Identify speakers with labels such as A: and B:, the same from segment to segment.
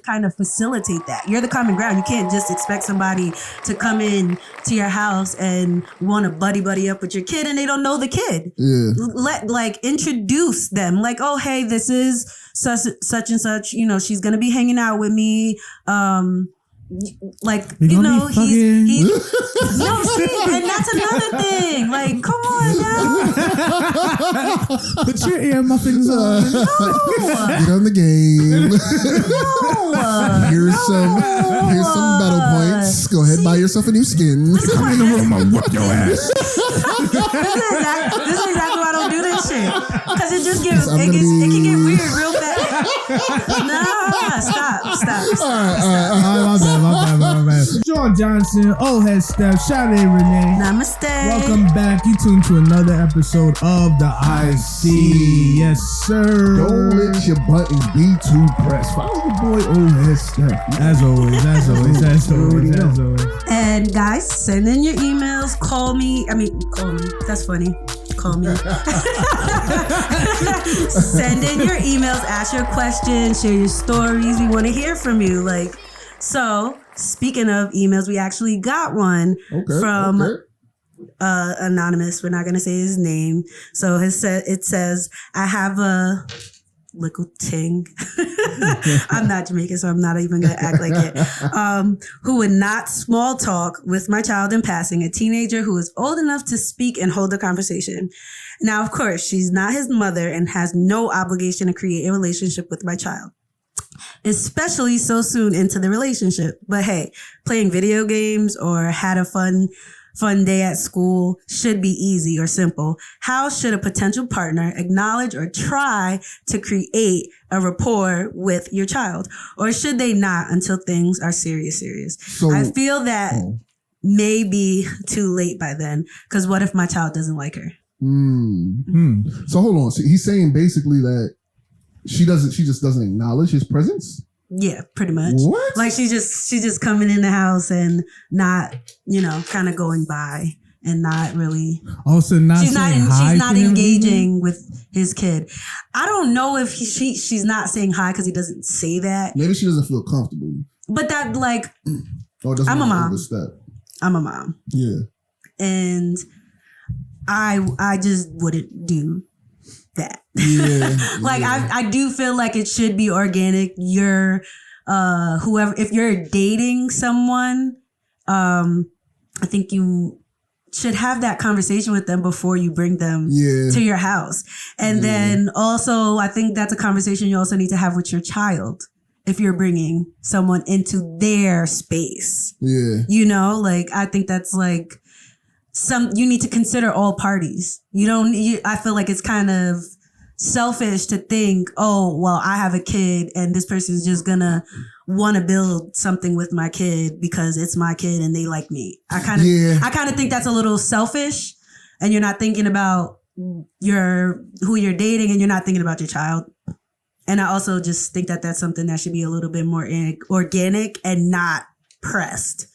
A: kind of facilitate that. You're the common ground. You can't just expect somebody to come in to your house and want to buddy up with your kid and they don't know the kid.
B: Yeah.
A: Introduce them. Like, oh, hey, this is such and such. You know, she's gonna be hanging out with me. He's no, see, and that's another thing. Like, come on now.
C: Put your ear muffins on.
A: No.
B: Get on the game.
A: No.
B: Here's some battle points. Go ahead, buy yourself a new skin.
C: Come in the room, I'll whoop your ass.
A: This is exactly why I don't do this shit. Because it just it can get weird real fast. Nah, stop.
C: All right, my bad. John Johnson, Head Steph, Sade Renee.
A: Namaste.
C: Welcome back. You tuned to another episode of the IC. Yes, sir.
B: Don't let your buttons be too pressed. Follow the boy, Head Steph.
C: As always.
A: And guys, send in your emails. Call me. That's funny. Call me. Send in your emails. Ask your questions. Share your stories. We want to hear from you. So, speaking of emails, we actually got one from anonymous. We're not going to say his name. So it says, I have a little ting. I'm not Jamaican, so I'm not even going to act like it. Who would not small talk with my child in passing, a teenager who is old enough to speak and hold a conversation. Now, of course, she's not his mother and has no obligation to create a relationship with my child, especially so soon into the relationship. But hey, playing video games or had a fun day at school should be easy or simple. How should a potential partner acknowledge or try to create a rapport with your child? Or should they not until things are serious? So, I feel that may be too late by then, because what if my child doesn't like her?
B: So hold on. So he's saying basically that she just doesn't acknowledge his presence?
A: Yeah, pretty much.
B: What?
A: Like she's just coming in the house and not, kind of going by and not really.
C: Also, she's
A: not engaging with his kid. I don't know if she's not saying hi because he doesn't say that.
B: Maybe she doesn't feel comfortable.
A: But that
B: I'm
A: a mom.
B: Overstep.
A: I'm a mom.
B: Yeah. And
A: I just wouldn't do that.
B: Yeah.
A: I do feel like it should be organic. You're whoever, if you're dating someone, I think you should have that conversation with them before you bring them to your house. And then also, I think that's a conversation you also need to have with your child if you're bringing someone into their space.
B: Yeah.
A: I think that's you need to consider all parties. I feel like it's kind of selfish to think, I have a kid and this person is just gonna want to build something with my kid because it's my kid and they like me. I kind of think that's a little selfish, and you're not thinking about who you're dating, and you're not thinking about your child. And I also just think that that's something that should be a little bit more organic and not pressed.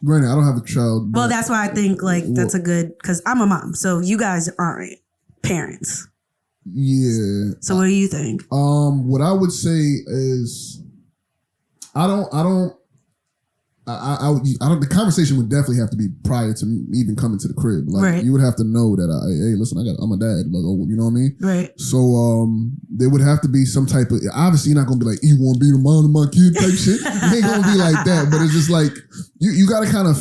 B: Granted, I don't have a child.
A: Well, that's why I think that's a good, because I'm a mom, so you guys aren't parents.
B: Yeah.
A: So what do you think?
B: What I would say is, the conversation would definitely have to be prior to even coming to the crib. You would have to know that listen, I'm a dad. You know what I mean?
A: Right.
B: So there would have to be some type of, obviously you're not gonna be like, you wanna be the mom of my kid type shit. It ain't gonna be like that. But it's just like you gotta kind of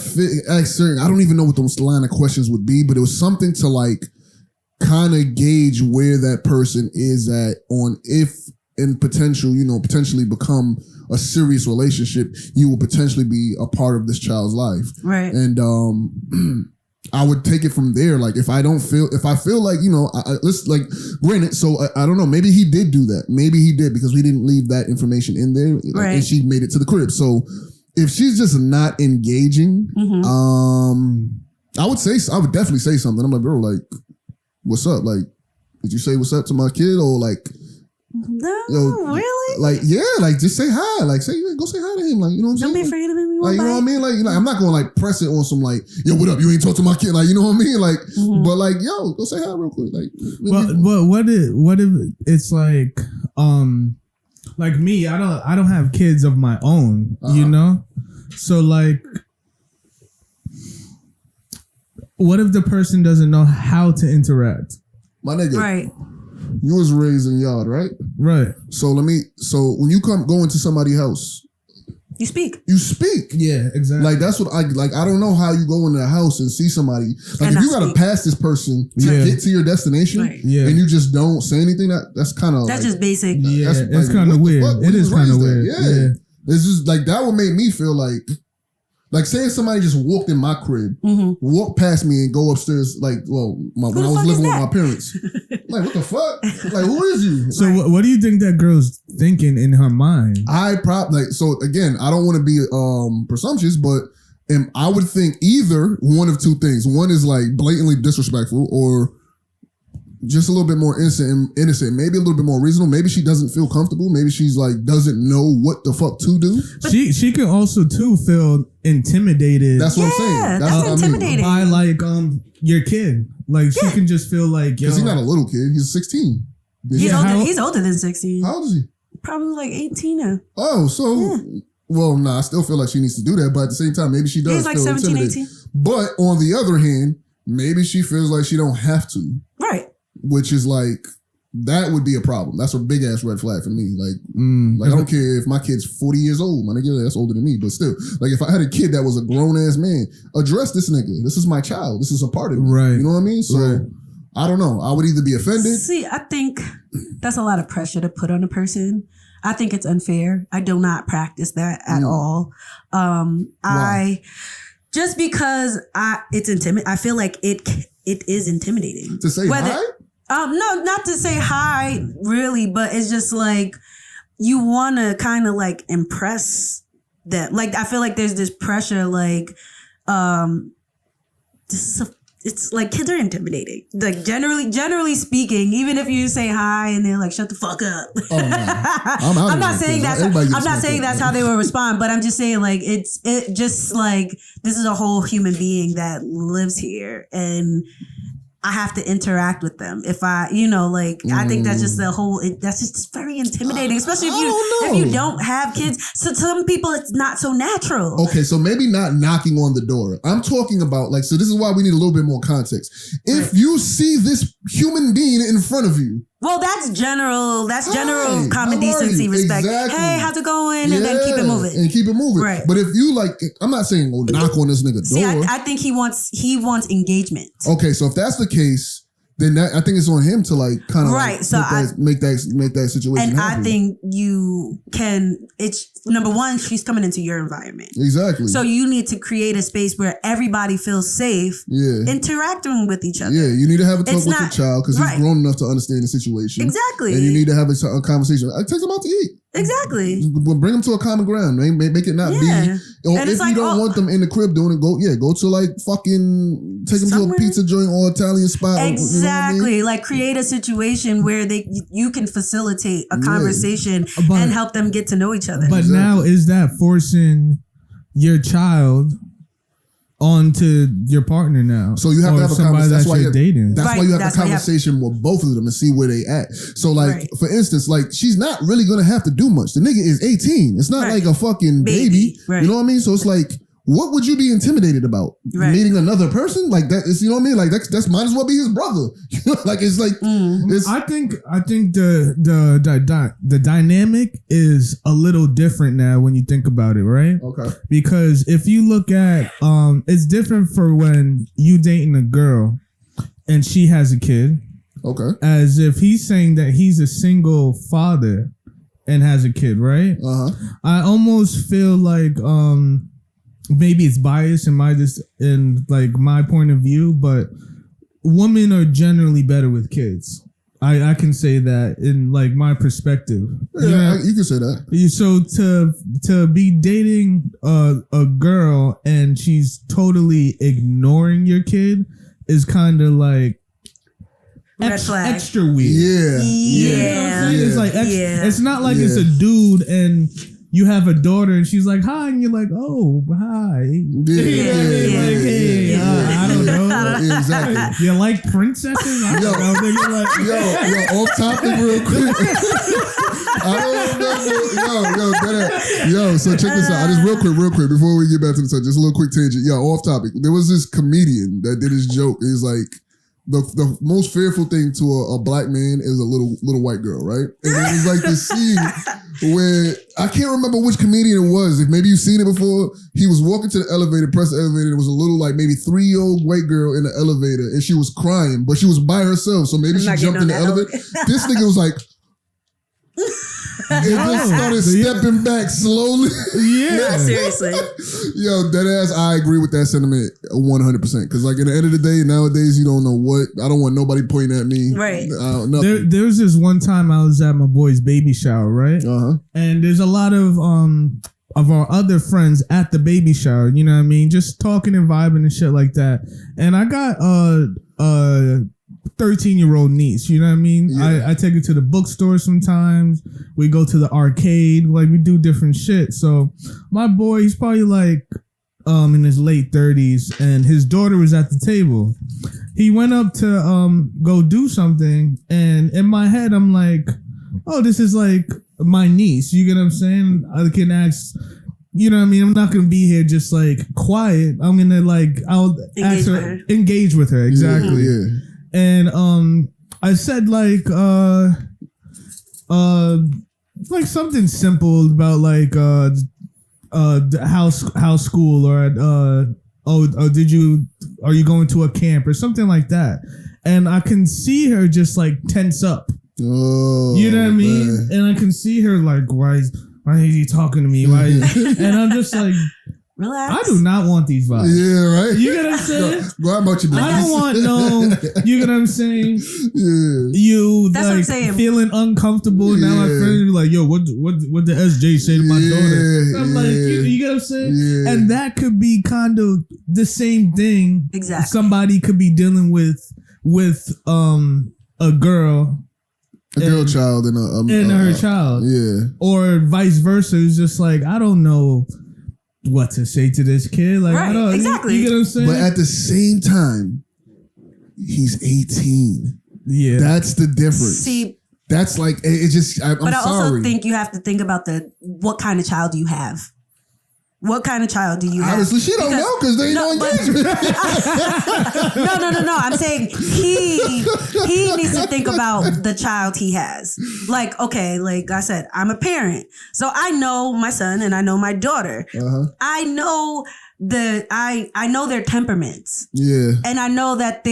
B: ask certain, I don't even know what those line of questions would be, but it was something to kind of gauge where that person is at on if and potentially become a serious relationship, you will potentially be a part of this child's life.
A: Right.
B: And I would take it from there. If I feel like, granted, so I don't know, maybe he did do that. Maybe he did because we didn't leave that information in there and she made it to the crib. So if she's just not engaging, I would definitely say something. I'm like, bro, what's up? Did you say what's up to my kid? Or
A: no, really?
B: Just say hi. Go say hi to him. You know what I'm saying?
A: Don't be afraid of him.
B: You know what I mean? I'm not going to press it on some yo, what up? You ain't talk to my kid. You know what I mean? But yo, go say hi real quick.
C: What if it's like me, I don't have kids of my own, you know? So like, what if the person doesn't know how to interact?
B: My nigga.
A: Right.
B: You was raised in yard, right?
C: Right.
B: So when you go into somebody's house,
A: you speak.
C: Yeah, exactly.
B: Like that's what I don't know how you go into a house and see somebody. Like
A: and
B: if you gotta pass this person to get to your destination, and you just don't say anything, that's kind of
A: just basic.
C: Yeah, it's kind of weird. It is kind of weird.
B: Yeah. It's just like that would make me feel like saying somebody just walked in my crib, walk past me and go upstairs. Like, when I was living with my parents, like, what the fuck? Like, who is you?
C: So, what do you think that girl's thinking in her mind?
B: So again, I don't want to be presumptuous, but I would think either one of two things. One is like blatantly disrespectful, or just a little bit more innocent, maybe a little bit more reasonable. Maybe she doesn't feel comfortable. Maybe she's like doesn't know what the fuck to do.
C: She can also too feel intimidated.
B: That's what I'm saying.
A: That's intimidating.
C: By like your kid. Like she can just feel like
B: because he's not a little kid. He's 16.
A: He's older than 16.
B: How old is he?
A: Probably like 18 now.
B: Oh, so well, I still feel like she needs to do that, but at the same time, maybe she does.
A: He's like
B: feel
A: 17,
B: intimidated.
A: 18.
B: But on the other hand, maybe she feels like she don't have to.
A: Right.
B: Which is like, that would be a problem. That's a big ass red flag for me. Like, I don't care if my kid's 40 years old. My nigga, that's older than me. But still, like if I had a kid that was a grown ass man, address this nigga. This is my child. This is a part of me.
C: Right.
B: You know what I mean? So I don't know. I would either be offended.
A: See, I think that's a lot of pressure to put on a person. I think it's unfair. I do not practice that at all. Just because it's intimidating. I feel like it is intimidating.
B: To say hi?
A: No, not to say hi, really, but it's just like you want to kind of like impress them. Like I feel like there's this pressure, like it's like kids are intimidating. Like generally speaking, even if you say hi and they're like, "Shut the fuck up." Oh, no. I'm not saying that's. I'm not saying that's how they will respond, but I'm just saying like it just like this is a whole human being that lives here and I have to interact with them. If I think that's just that's just very intimidating, especially if you don't have kids. So some people, it's not so natural.
B: Okay, so maybe not knocking on the door. I'm talking about so this is why we need a little bit more context. If you see this human being in front of you.
A: Well, that's general common decency, respect. Exactly. Hey, how's it going? And then keep it moving. Right.
B: But if you I'm not saying knock on this nigga door.
A: See, I think he wants engagement.
B: Okay, so if that's the case, then I think it's on him to kind of make that situation
A: and
B: happen.
A: I think you can. It's number one, she's coming into your environment.
B: Exactly.
A: So you need to create a space where everybody feels safe. Interacting with each other.
B: Yeah, you need to have a talk with your child because he's grown enough to understand the situation.
A: Exactly.
B: And you need to have a conversation. Take him out to eat.
A: Exactly.
B: Bring them to a common ground. Make it not be. And if you don't want them in the crib doing it, go to fucking take them to a pizza joint or Italian spot.
A: Exactly. You know what I mean? Create a situation where you can facilitate a conversation and help them get to know each other.
C: But now is that forcing your child onto your partner now?
B: So you have to have a conversation. That's why you're
C: dating.
B: That's why you have a conversation with both of them and see where they at. So for instance, she's not really gonna have to do much. The nigga is 18. It's not like a fucking baby. Right. You know what I mean? So it's what would you be intimidated about? Right. Meeting another person like that? You know what I mean? That's might as well be his brother. It's
C: I think the dynamic is a little different now when you think about it, right?
B: Okay.
C: Because if you look at it's different for when you dating a girl and she has a kid.
B: Okay.
C: As if he's saying that he's a single father and has a kid, right? I almost feel like maybe it's biased in my point of view, but women are generally better with kids. I can say that in my perspective.
B: Yeah, you can say that.
C: So to be dating a girl and she's totally ignoring your kid is kind of extra weird.
B: Yeah.
C: It's not like it's a dude and you have a daughter and she's like, hi, and you're like, oh, hi. I don't know.
B: Exactly.
C: You like princesses? I don't know.
B: Yo, off topic real quick. Yo, so check this out. Just real quick, before we get back to the subject, just a little quick tangent. Yo, off topic. There was this comedian that did his joke. Is like the most fearful thing to a black man is a little white girl, right? And it was like this scene where I can't remember which comedian it was. If maybe you've seen it before, he was walking to the elevator, pressed the elevator. There was a little like maybe 3-year-old white girl in the elevator, and she was crying, but she was by herself. So maybe she jumped in the elevator. This nigga was like. And just started stepping back slowly.
A: No, seriously.
B: Yo, dead ass, I agree with that sentiment 100%. Because like at the end of the day, nowadays you don't know what. I don't want nobody pointing at me.
A: Right.
C: There was this one time I was at my boy's baby shower, right? And there's a lot of our other friends at the baby shower. You know what I mean? Just talking and vibing and shit like that. And I got 13-year-old niece, you know what I mean? Yeah. I take her to the bookstore sometimes. We go to the arcade, like we do different shit. So my boy, he's probably like in his late 30s, and his daughter was at the table. He went up to go do something, and in my head I'm like, oh, this is like my niece. You get what I'm saying? I can ask. You know what I mean? I'm not going to be here just like quiet. I'm going to like, I'll engage with her. Exactly. Yeah. And I said like something simple about like house school or are you going to a camp or something like that. And I can see her just like tense up. Oh, you know what I mean? Man. And I can see her like, why is he talking to me? And I'm just like, relax. I do not want these vibes. Yeah, right. You get what I'm saying? Go about your business. I don't want you get what I'm saying? Yeah. You that's like what I'm saying. Feeling uncomfortable. Yeah. Now my friends be like, yo, what the SJ say to my daughter? I'm like, you get what I'm saying? Yeah. And that could be kind of the same thing. Exactly. Somebody could be dealing with a girl.
B: A girl child and
C: her child. Yeah. Or vice versa. It's just like, I don't know what to say to this kid. Like, right, I don't, exactly. You get what I'm saying?
B: But at the same time, he's 18. Yeah. That's the difference. See, that's like, it just, I'm sorry. But I also
A: think you have to think about what kind of child you have. What kind of child do you have?
B: Honestly, she don't know because they ain't no engagement.
A: No. I'm saying he needs to think about the child he has. Like, okay, like I said, I'm a parent. So I know my son and I know my daughter. Uh-huh. I know I know their temperaments. Yeah. And I know that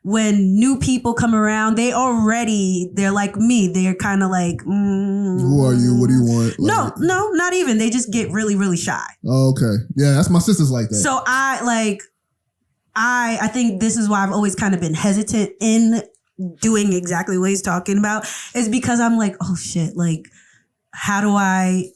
A: when new people come around, they're like me. They're kind of like,
B: who are you? What do you want?
A: Like, no, not even. They just get really, really shy.
B: Oh, okay. Yeah, that's my sister's like that.
A: So I think this is why I've always kind of been hesitant in doing exactly what he's talking about, is because I'm like, oh shit, like, how do I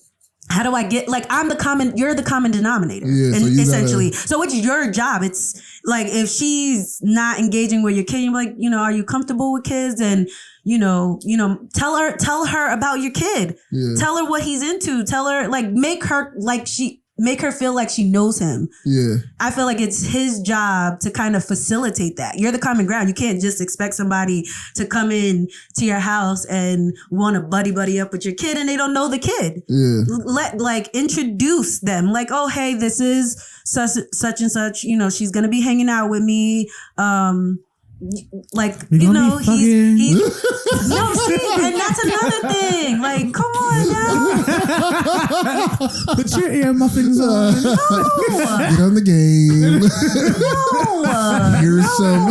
A: get, like, you're the common denominator, essentially. So it's your job. It's like, if she's not engaging with your kid, you're like, are you comfortable with kids? And, tell her about your kid. Yeah. Tell her what he's into. Tell her, like, make her feel like she knows him. Yeah. I feel like it's his job to kind of facilitate that. You're the common ground. You can't just expect somebody to come in to your house and want to buddy up with your kid and they don't know the kid. Yeah. Introduce them. Like, oh, hey, this is such and such. She's going to be hanging out with me. Like, he's no, see, and that's another thing. Like, come on now.
C: Put your earmuffins on.
B: No. Get on the game. Here's some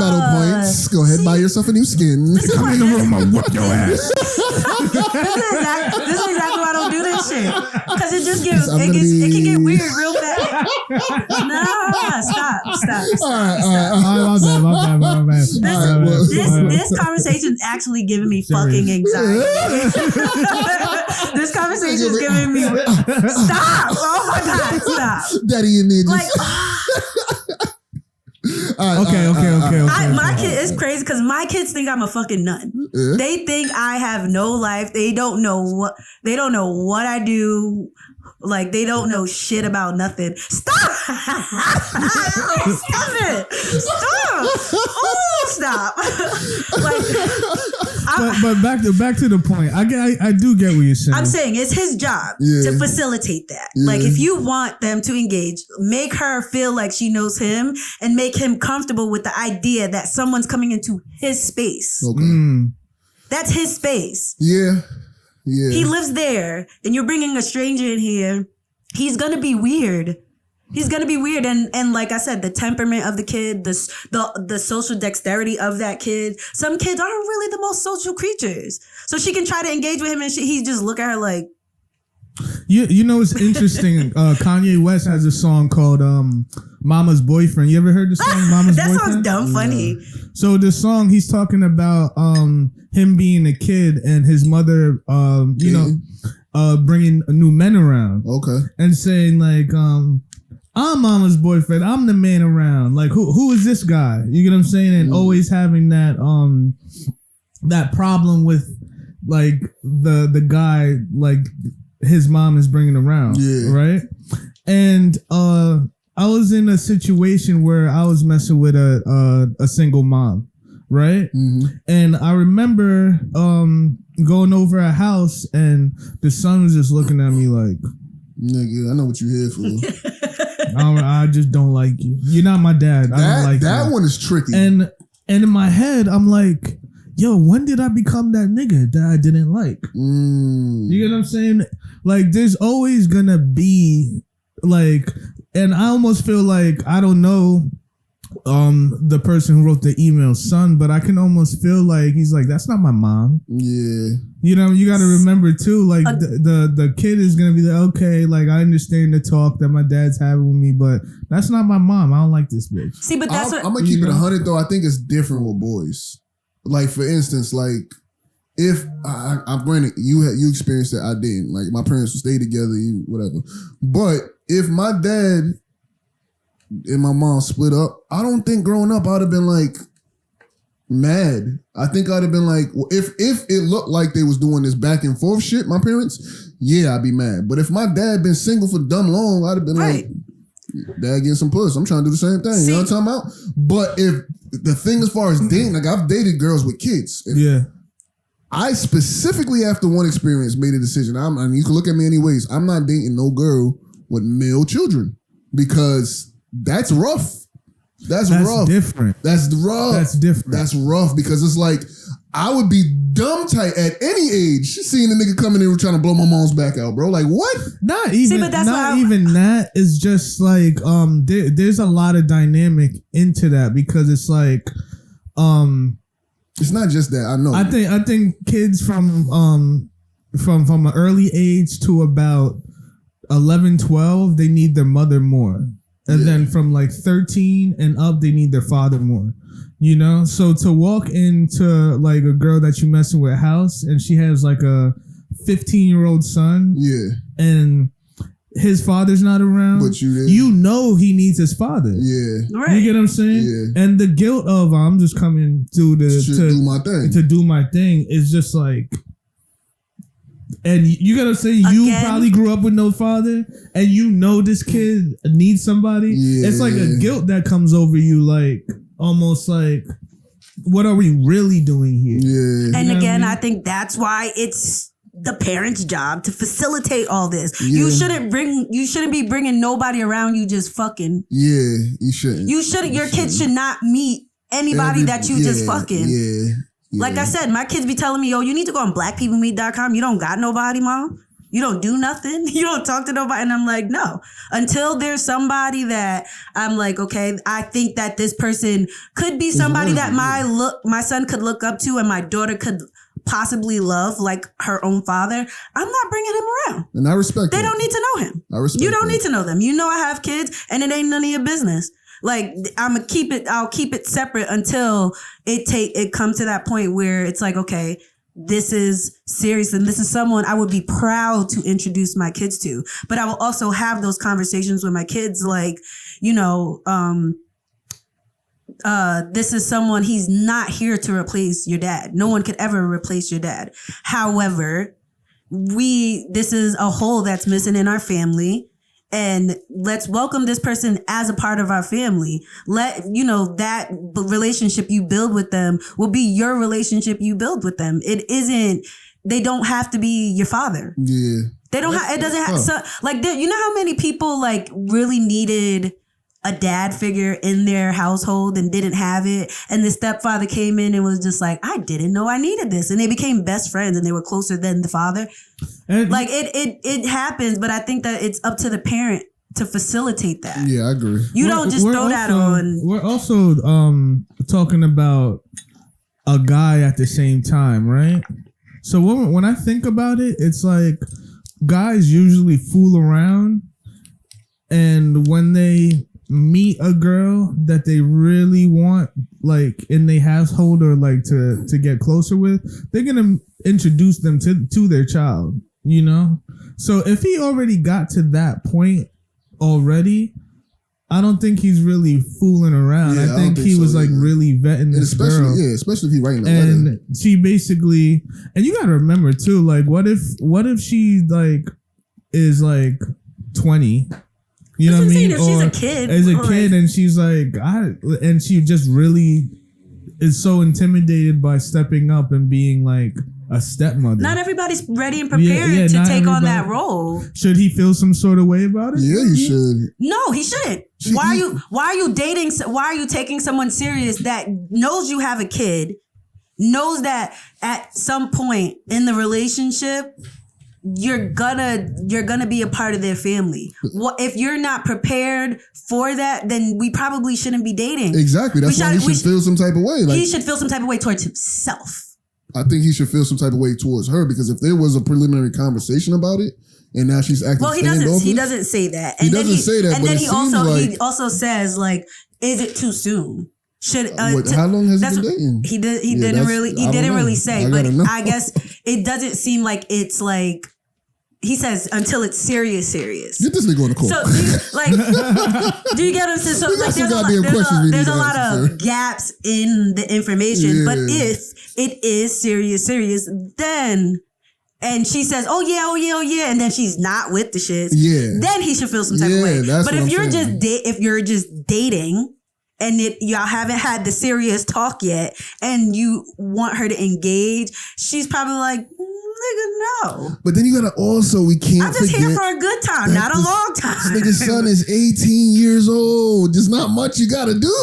B: battle points. Go ahead, buy yourself a new skin.
C: Come in the room, I'll whoop your ass.
A: This is exactly why I don't do this shit. Because it just it can get weird real fast. Nah, stop.
C: All right, my bad.
A: This conversation is actually giving me fucking anxiety. This conversation is giving me stop. Oh my god, stop.
B: Daddy and me.
A: Like,
C: Okay.
A: My kid is crazy because my kids think I'm a fucking nut. Yeah. They think I have no life. They don't know what I do. Like, they don't know shit about nothing. Stop! Stop it! Stop! Oh, stop! Like,
C: but back to the point. I do get what you're saying.
A: I'm saying it's his job to facilitate that. Like if you want them to engage, make her feel like she knows him and make him comfortable with the idea that someone's coming into his space.
B: Okay.
A: That's his space.
B: Yeah.
A: He lives there and you're bringing a stranger in here. He's going to be weird. And like I said, the temperament of the kid, the social dexterity of that kid. Some kids aren't really the most social creatures. So she can try to engage with him and he just look at her like.
C: You know it's interesting. Kanye West has a song called Mama's Boyfriend. You ever heard the song Mama's
A: that
C: Boyfriend?
A: That song's dumb funny.
C: So the song, he's talking about him being a kid and his mother, bringing new men around.
B: Okay.
C: And saying like, I'm Mama's boyfriend. I'm the man around. Like, who is this guy? You get what I'm saying? And always having that that problem with like the guy like his mom is bringing around. Yeah. Right. And I was in a situation where I was messing with a single mom. Right. Mm-hmm. And I remember going over a house and the son was just looking at me like,
B: nigga, I know what you're here for.
C: I just don't like you. You're not my dad. I don't like
B: that.
C: You.
B: One is tricky.
C: And in my head, I'm like, yo, when did I become that nigga that I didn't like? You get what I'm saying? Like, there's always gonna be like, and I almost feel like I don't know the person who wrote the email son, but I can almost feel like he's like, that's not my mom. Yeah. You know, you got to remember too, like the kid is going to be like, okay, like I understand the talk that my dad's having with me, but that's not my mom. I don't like this bitch.
A: See, but that's
B: I'm going to keep it 100 though. I think it's different with boys. Like for instance, like if I'm granted you experienced it, I didn't. Like my parents would stay together, whatever. But if my dad and my mom split up, I don't think growing up I'd have been like mad. I think I'd have been like, well, if it looked like they was doing this back and forth shit, my parents, yeah, I'd be mad. But if my dad been single for dumb long, I'd have been like, dad getting some puss. I'm trying to do the same thing. You know what I'm talking about? But if the thing as far as dating, like I've dated girls with kids. I specifically after one experience made a decision. I mean, you can look at me anyways. I'm not dating no girl with male children because that's rough. That's rough.
C: Different.
B: That's rough.
C: That's different.
B: That's rough because it's like I would be dumb tight at any age seeing a nigga coming in trying to blow my mom's back out, bro. Like what?
C: Not even. That is just like there's a lot of dynamic into that because it's like
B: it's not just that. I know.
C: I think kids from an early age to about 11, 12, they need their mother more. And then from like 13 and up, they need their father more, you know? So to walk into like a girl that you messing with house and she has like a 15-year-old son. Yeah. And his father's not around. But you know he needs his father. Yeah. Right. You get what I'm saying? Yeah. And the guilt of I'm just coming to do my thing. To do my thing is just like. And you gotta say you probably grew up with no father, and you know this kid needs somebody. Yeah. It's like a guilt that comes over you, like almost like, what are we really doing here? Yeah.
A: And again, I think that's why it's the parent's job to facilitate all this. Yeah. You shouldn't be bringing nobody around you just fucking.
B: Yeah, you shouldn't.
A: Your kids should not meet anybody that you just fucking. Yeah. Yeah. Like I said, my kids be telling me, yo, you need to go on blackpeoplemeet.com. You don't got nobody, mom. You don't do nothing. You don't talk to nobody. And I'm like, no. Until there's somebody that I'm like, okay, I think that this person could be somebody that my son could look up to and my daughter could possibly love like her own father, I'm not bringing him around.
B: And I respect
A: They don't need to know him.
B: I respect
A: You don't need to know them. You know I have kids and it ain't none of your business. Like I'll keep it separate until it comes to that point where it's like, okay, this is serious and this is someone I would be proud to introduce my kids to. But I will also have those conversations with my kids like, you know, this is someone, he's not here to replace your dad. No one could ever replace your dad. However, this is a hole that's missing in our family. and let's welcome this person as a part of our family. Let, that relationship you build with them will be your relationship you build with them. They don't have to be your father.
B: Yeah.
A: They don't have, it doesn't have, so, like, you know how many people like really needed a dad figure in their household and didn't have it. And the stepfather came in and was just like, I didn't know I needed this. And they became best friends and they were closer than the father. And like it happens, but I think that it's up to the parent to facilitate that.
B: Yeah, I agree.
A: You don't just throw that on.
C: We're also talking about a guy at the same time, right? So when I think about it, it's like guys usually fool around, and when they meet a girl that they really want, like in their household or like to get closer with, they're gonna introduce them to their child, So if he already got to that point already, I don't think he's really fooling around. I think he was like really vetting this girl.
B: Yeah, especially if he writing a
C: and
B: letter.
C: She basically, and you gotta remember too, like what if she like is like 20? You know what I mean?
A: If she's a kid.
C: As a kid, and she's like, and she just really is so intimidated by stepping up and being like a stepmother.
A: Not everybody's ready and prepared to take on that role.
C: Should he feel some sort of way about it?
B: Yeah, he should.
A: No, he shouldn't. Why are you dating? Why are you taking someone serious that knows you have a kid, knows that at some point in the relationship you're gonna be a part of their family? What if you're not prepared for that? Then we probably shouldn't be dating.
B: Exactly. That's why he should feel some type of way. Like,
A: he should feel some type of way towards himself.
B: I think he should feel some type of way towards her, because if there was a preliminary conversation about it, and now she's acting.
A: Well, he doesn't say that. And
B: he doesn't say that.
A: And
B: but
A: then
B: he
A: also says, like, is it too soon? Should
B: how long has he been dating?
A: He didn't really say, but I guess it doesn't seem like it's like. He says until it's serious.
B: Get this nigga on the court.
A: So, do you get what I'm saying? So, like, there's a lot of gaps in the information. Yeah. But if it is serious, then, and she says, oh yeah, and then she's not with the shits, then he should feel some type of way. But if you're just dating, and y'all haven't had the serious talk yet, and you want her to engage, she's probably like, nigga, no.
B: But then you gotta we can't
A: I'm just here for a good time, not a long time.
B: This nigga's son is 18 years old. There's not much you gotta do.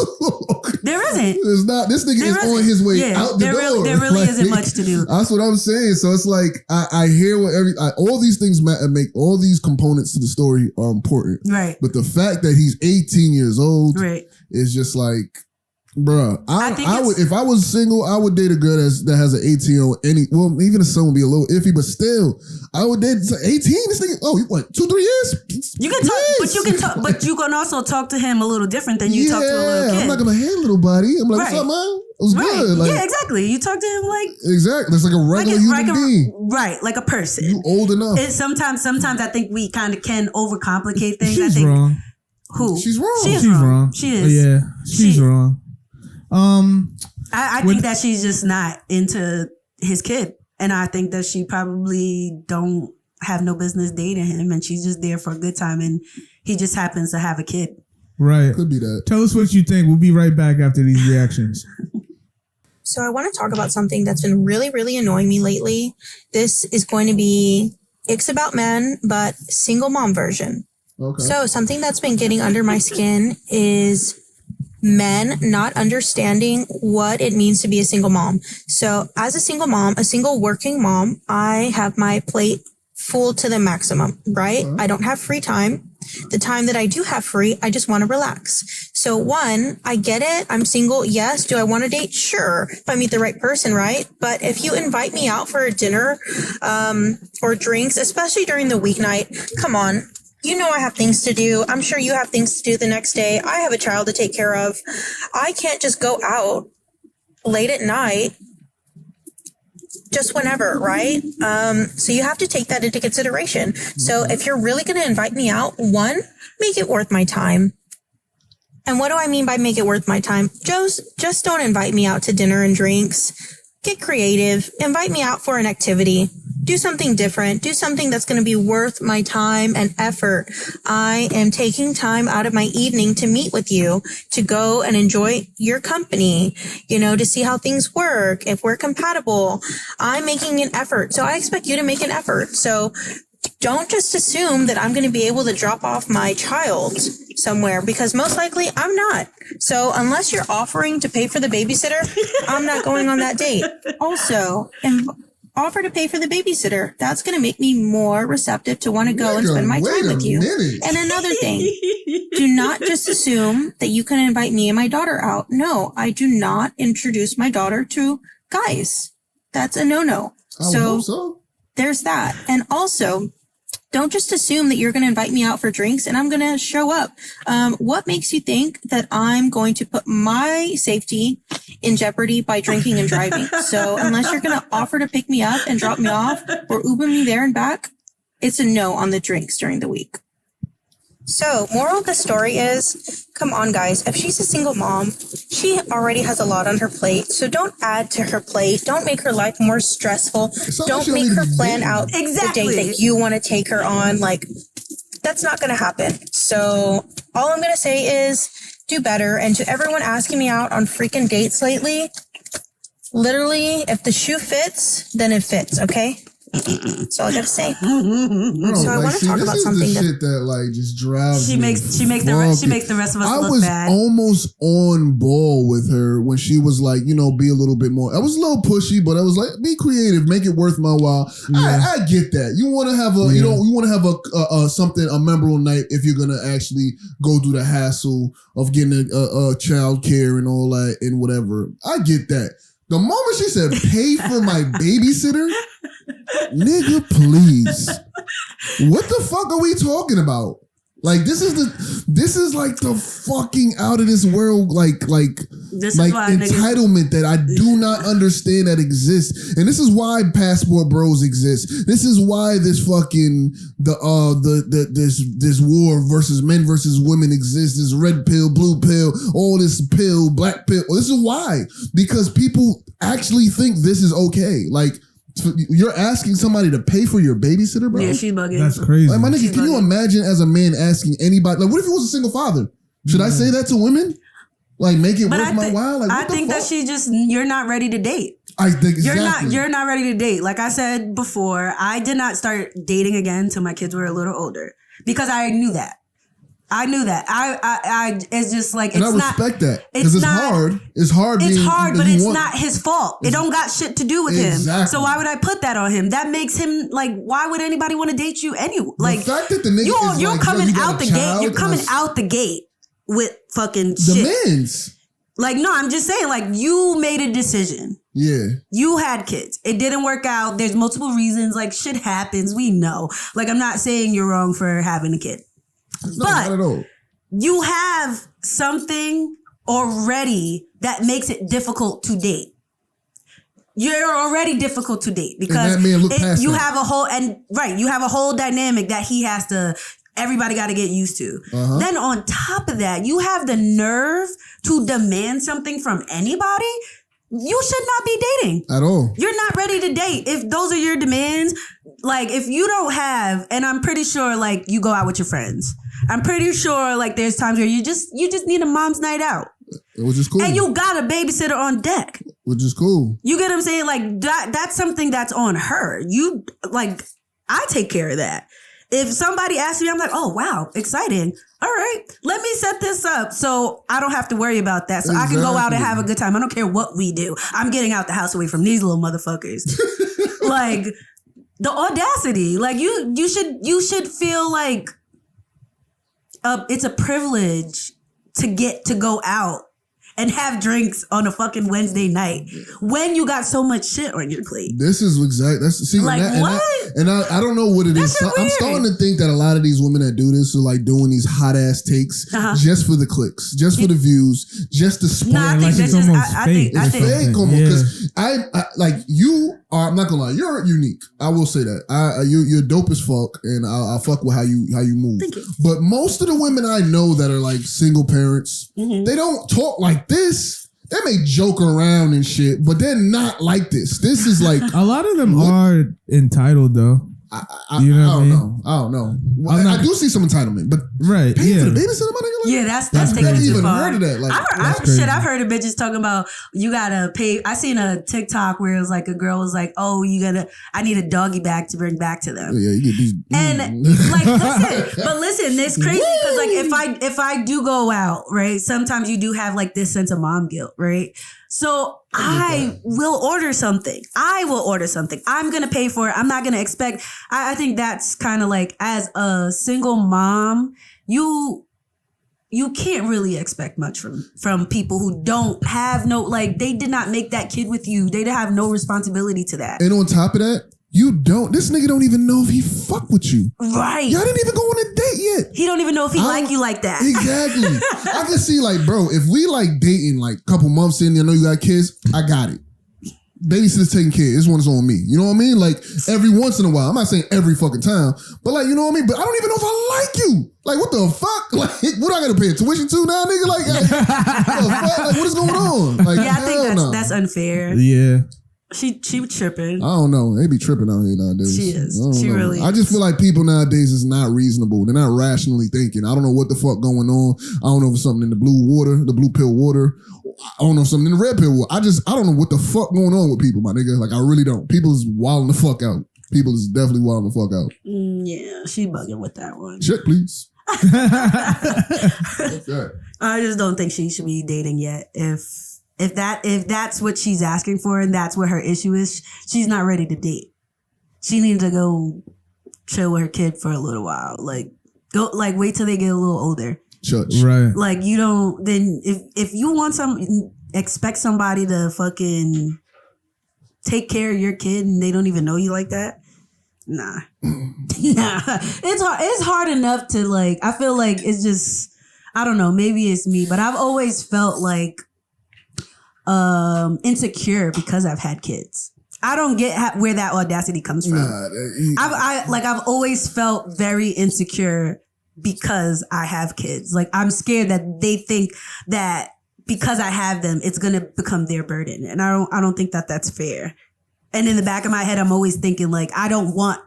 A: There isn't.
B: There's not. This nigga is on his way out the door.
A: There really isn't much to do.
B: That's what I'm saying. So it's like, I hear what all these things make all these components to the story are important.
A: Right.
B: But the fact that he's 18 years old is just like, bruh, I would, if I was single, I would date a girl that has an 18 or even a son would be a little iffy, but still, I would date 18. This nigga, what, 2-3 years?
A: You can talk, but you can also talk to him a little different than you talk to a little kid.
B: I'm not gonna, hey, little buddy. I'm like, what's up, man? It was good. Like,
A: yeah, exactly. You talk to him like
B: exactly. It's like a regular human being,
A: right? Like a person.
B: You old enough.
A: Sometimes I think we kind of can overcomplicate things.
C: She's
A: I think
C: wrong.
B: Who? She's wrong.
C: She's wrong.
A: She is.
C: Yeah, she's wrong.
A: I think that she's just not into his kid, and I think that she probably don't have no business dating him, and she's just there for a good time, and he just happens to have a kid.
C: Right.
B: Could be that.
C: Tell us what you think. We'll be right back after these reactions.
D: So I want to talk about something that's been really, really annoying me lately. This is going to be Icks About Men, but single mom version.
B: Okay.
D: So something that's been getting under my skin is men not understanding what it means to be a single mom. So as a single mom, a single working mom, I have my plate full to the maximum, right? I don't have free time. The time that I do have free, I just want to relax. So one, I get it. I'm single. Yes. Do I want to date? Sure. If I meet the right person, right? But if you invite me out for a dinner, or drinks, especially during the weeknight, come on. You know I have things to do. I'm sure you have things to do the next day. I have a child to take care of. I can't just go out late at night just whenever, right? So you have to take that into consideration. So if you're really going to invite me out, one, make it worth my time. And what do I mean by make it worth my time? Just don't invite me out to dinner and drinks. Get creative. Invite me out for an activity. do something different, do something that's going to be worth my time and effort. I am taking time out of my evening to meet with you, to go and enjoy your company, to see how things work, if we're compatible. I'm making an effort. So I expect you to make an effort. So don't just assume that I'm going to be able to drop off my child somewhere, because most likely I'm not. So unless you're offering to pay for the babysitter, I'm not going on that date. Also, offer to pay for the babysitter. That's going to make me more receptive to want to go and spend my time with you. And another thing, do not just assume that you can invite me and my daughter out. No, I do not introduce my daughter to guys. That's a no-no. So there's that. And also, don't just assume that you're going to invite me out for drinks and I'm going to show up. What makes you think that I'm going to put my safety in jeopardy by drinking and driving? So unless you're going to offer to pick me up and drop me off or Uber me there and back, it's a no on the drinks during the week. So moral of the story is, come on, guys. If she's a single mom, she already has a lot on her plate. So don't add to her plate. Don't make her life more stressful. Don't make her plan out the date that you want to take her on. Like, that's not going to happen. So all I'm going to say is do better. And to everyone asking me out on freaking dates lately, literally, if the shoe fits, then it fits. Okay. That's all I gotta say.
B: Bro,
D: so I want to talk about something.
B: This is the shit that just drives
A: she
B: me.
A: makes the rest of us look bad.
B: I was almost on ball with her when she was like, be a little bit more. I was a little pushy, but I was like, be creative, make it worth my while. Yeah. I get that. You want to have you want to have a memorable night if you're gonna actually go through the hassle of getting a child care and all that and whatever. I get that. The moment she said, pay for my babysitter, nigga, please. What the fuck are we talking about? Like, this is like the fucking out of this world, entitlement that I do not understand that exists. And this is why passport bros exist. This is why this fucking, this war versus men versus women exists. This red pill, blue pill, all this pill, black pill. This is why. Because people actually think this is okay. Like, you're asking somebody to pay for your babysitter, bro?
A: Yeah, she's bugging.
C: That's crazy.
B: Like, my nigga, can you imagine as a man asking anybody? Like, what if he was a single father? Should I say that to women? Like, make it worth my while? Like,
A: I think that you're not ready to date.
B: I think exactly.
A: You're not ready to date. Like I said before, I did not start dating again until my kids were a little older because I knew that. I it's just like,
B: and I respect that because it's hard. It's hard.
A: It's hard, but it's not his fault. It don't got shit to do with him. So why would I put that on him? That makes him like, why would anybody want to date you anyway? Like,
B: the fact that the nigga
A: you're coming out the gate. You're coming out the gate with fucking
B: demands.
A: Shit. Like, no, I'm just saying, like, you made a decision.
B: Yeah.
A: You had kids. It didn't work out. There's multiple reasons. Like, shit happens. We know. Like, I'm not saying you're wrong for having a kid.
B: No, not at all.
A: You have something already that makes it difficult to date. You're already difficult to date because you have a whole dynamic that he has to, everybody got to get used to. Uh-huh. Then on top of that, you have the nerve to demand something from anybody. You should not be dating. At all. You're not ready to date. If those are your demands, like if you don't have, and I'm pretty sure like you go out with your friends. I'm pretty sure like there's times where you just need a mom's night out. Which is cool. And you got a babysitter on deck.
B: Which is cool.
A: You get what I'm saying? Like that's something that's on her. You like, I take care of that. If somebody asks me, I'm like, oh, wow, exciting. All right, let me set this up so I don't have to worry about that. So I can go out and have a good time. I don't care what we do. I'm getting out the house away from these little motherfuckers. Like the audacity. Like you should feel like it's a privilege to get to go out and have drinks on a fucking Wednesday night when you got so much shit on your plate.
B: This is like what? I don't know what it is. I'm starting to think that a lot of these women that do this are like doing these hot ass takes just for the clicks, just for the views, just to sport.
C: I think it's almost fake.
B: It's fake almost because I like you are. I'm not gonna lie, you're unique. I will say that. You're dope as fuck, and I'll fuck with how you move.
A: Thank you. But
B: most of the women I know that are like single parents, they don't talk like this. they may joke around and shit, but they're not like this. This is like
C: a lot of them are entitled though.
B: I don't know. Well, I do see some entitlement, but
C: right,
B: paying for the babysitter, my nigga. Like,
A: yeah, that's taking it too far.
B: Heard of that. Like,
A: I've heard of bitches talking about you gotta pay. I seen a TikTok where it was like a girl was like, "Oh, I need a doggy bag to bring back to them."
B: Yeah, you get these.
A: And like, listen, it's crazy because like if I do go out, right, sometimes you do have like this sense of mom guilt, right? So I will order something. I'm going to pay for it. I'm not going to expect. I think that's kind of like, as a single mom, you can't really expect much from people who don't have they did not make that kid with you. They have no responsibility to that.
B: And on top of that, this nigga don't even know if he fuck with you.
A: Right.
B: Y'all didn't even go on a date yet.
A: He don't even know if he like you like that.
B: Exactly. I can see like, bro, if we like dating like a couple months in, I know you got kids, I got it. Babysitter's taking care. This one's on me. You know what I mean? Like every once in a while. I'm not saying every fucking time, but like, you know what I mean? But I don't even know if I like you. Like, what the fuck? Like, what I gotta pay tuition to now, nigga? Like, what the fuck? Like, what is going on? Like,
A: yeah, I think that's unfair.
C: Yeah.
A: She tripping.
B: I don't know. They be tripping out here nowadays.
A: She is. She really is.
B: I just feel like people nowadays is not reasonable. They're not rationally thinking. I don't know what the fuck going on. I don't know if it's something in the blue pill water. I don't know if something in the red pill water. I don't know what the fuck going on with people, my nigga. Like, I really don't. People is wilding the fuck out. People is definitely wilding the fuck out.
A: Yeah, she bugging with that one.
B: Check, please. Okay.
A: I just don't think she should be dating yet. If that's what she's asking for and that's what her issue is, she's not ready to date. She needs to go chill with her kid for a little while. Like, wait till they get a little older.
B: Church.
C: Right.
A: Like, you don't, then if you want expect somebody to fucking take care of your kid and they don't even know you like that, nah. Nah. It's hard enough to like, I feel like it's just, I don't know, maybe it's me, but I've always felt like insecure because I've had kids. I don't get where that audacity comes from. I've always felt very insecure because I have kids. Like, I'm scared that they think that because I have them, it's gonna become their burden, and I don't think that that's fair. And in the back of my head, I'm always thinking like, I don't want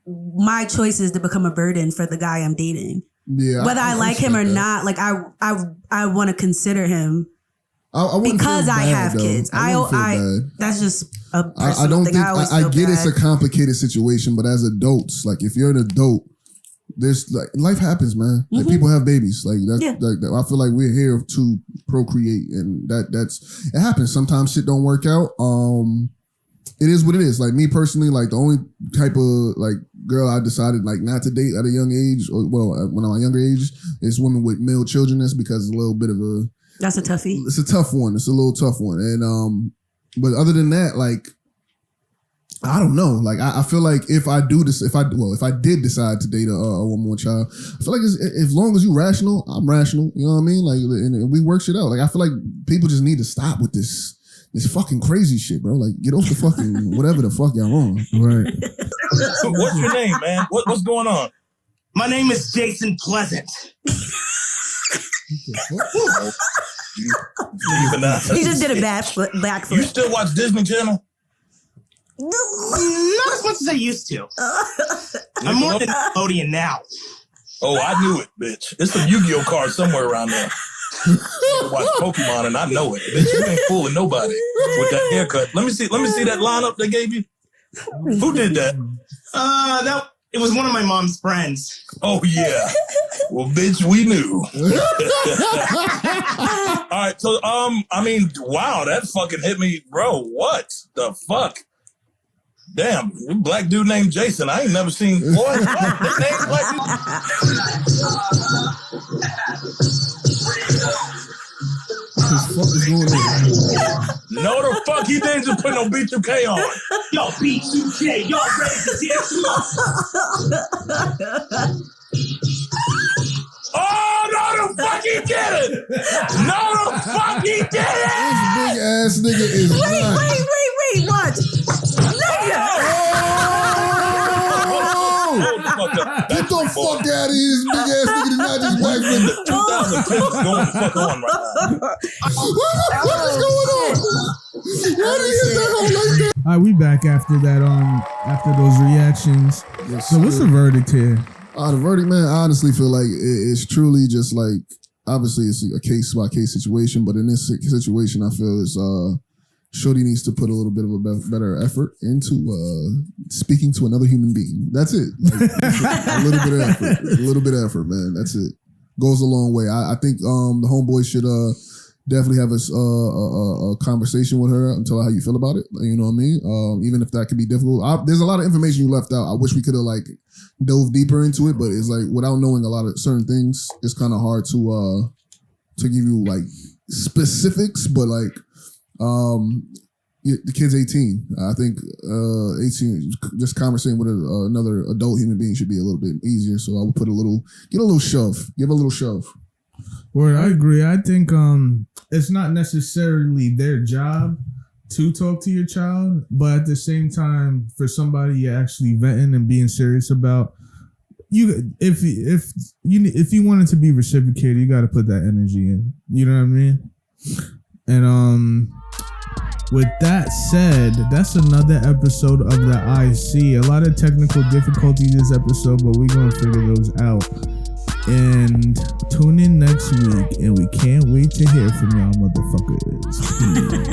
A: my choices to become a burden for the guy I'm dating. Yeah, whether I like him or not, like I want to consider him. Because I have kids. That's just a personal thing.
B: I get it's a complicated situation, but as adults, like if you're an adult, there's like life happens, man. Like people have babies. Like that. Yeah. Like I feel like we're here to procreate, and that's it happens. Sometimes shit don't work out. It is what it is. Like me personally, like the only type of like girl I decided like not to date at a young age, or when I'm a younger age, is women with male children. That's because it's a little bit of a
A: That's a toughie.
B: It's a tough one. It's a little tough one. And but other than that, like I don't know. Like I feel like if I did decide to date a woman with a child, I feel like as long as you rational, I'm rational. You know what I mean? Like and we work shit out. Like I feel like people just need to stop with this fucking crazy shit, bro. Like get off the fucking whatever the fuck y'all on. Right.
E: So what's your name, man? What's going on?
F: My name is Jason Pleasant.
E: He
A: just did a backflip.
E: You still watch Disney Channel?
F: Not as much as I used to. I'm more than Nickelodeon now.
E: Oh, I knew it, bitch. It's some Yu-Gi-Oh cards somewhere around there. I watch Pokemon and I know it. Bitch, you ain't fooling nobody with that haircut. Let me see that lineup they gave you. Who did that?
F: It was one of my mom's friends.
E: Oh yeah. Well, bitch, we knew. All right, so I mean, wow, that fucking hit me, bro. What the fuck? Damn, black dude named Jason. I ain't never seen boy. What? That name's black dude.
B: What the fuck is going on?
E: No, the fuck he didn't just put no B2K on.
F: Yo, B2K, y'all ready to dance?
E: Oh, no, the fuck he didn't! No, the fuck he didn't!
B: This big ass nigga is
A: Wait, watch. Nigga!
B: Get the fuck out of here, this big ass nigga did not just backflip.
E: 2010 is going the fuck on right now.
B: What is going on? Why did you hit that hole like that?
C: All right, we back after that. After those reactions.
B: Yes,
C: so what's the verdict here?
B: The verdict, man. I honestly feel like it's truly just like, obviously it's a case by case situation, but in this situation, I feel is Shorty needs to put a little bit of a better effort into speaking to another human being. That's it. Like, a little bit of effort. A little bit of effort, man. That's it. Goes a long way. I think the homeboy should definitely have a conversation with her and tell her how you feel about it. You know what I mean? Even if that could be difficult. There's a lot of information you left out. I wish we could have like dove deeper into it, but it's like without knowing a lot of certain things, it's kind of hard to give you like specifics. But like, the kid's 18. I think 18. Just conversing with another adult human being should be a little bit easier. So I would give a little shove.
C: Word, I agree. I think it's not necessarily their job to talk to your child, but at the same time, for somebody you're actually vetting and being serious about, if you want it to be reciprocated, you got to put that energy in. You know what I mean? And with that said, that's another episode of the IC. A lot of technical difficulties this episode, but we're gonna figure those out. And tune in next week, and we can't wait to hear from y'all motherfuckers. Peace.